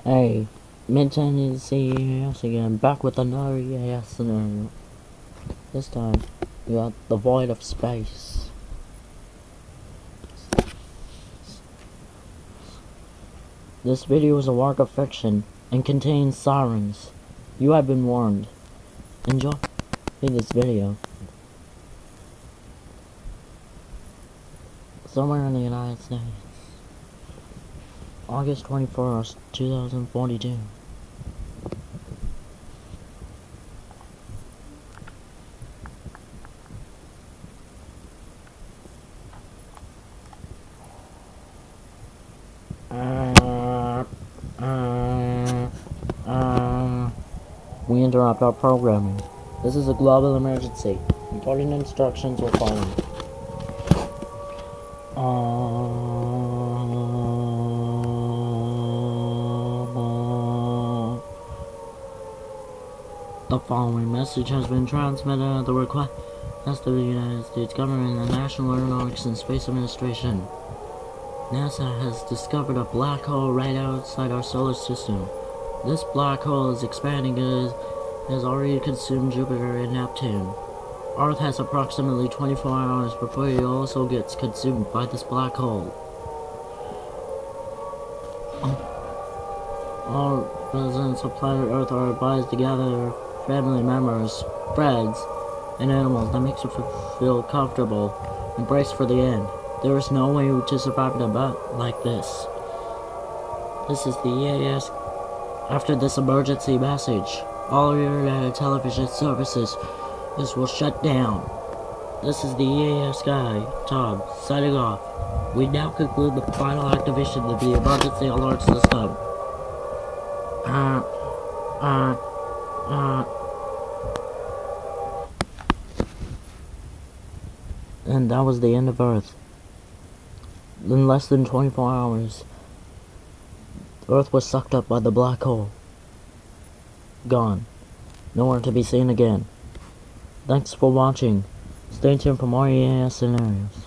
Hey, Midtown is EAS again, back with another EAS scenario. This time, we got the void of space. This video is a work of fiction and contains sirens. You have been warned. Enjoy this video. Somewhere in the United States. August 21st, 2042. We interrupt our programming. This is a global emergency. Important instructions will follow. The following message has been transmitted at the request of the United States government and the National Aeronautics and Space Administration. NASA has discovered a black hole right outside our solar system. This black hole is expanding and has already consumed Jupiter and Neptune. Earth has approximately 24 hours before it also gets consumed by this black hole. All residents of planet Earth are advised to gather their family members, friends, and animals that makes you feel comfortable and brace for the end. There is no way to survive in a boat like this. This is the EAS. After this emergency message, all internet and television services will shut down. This is the EAS guy, Tom, signing off. We now conclude the final activation of the emergency alert system. And that was the end of Earth. In less than 24 hours, Earth was sucked up by the black hole. Gone. Nowhere to be seen again. Thanks for watching. Stay tuned for more EAS scenarios.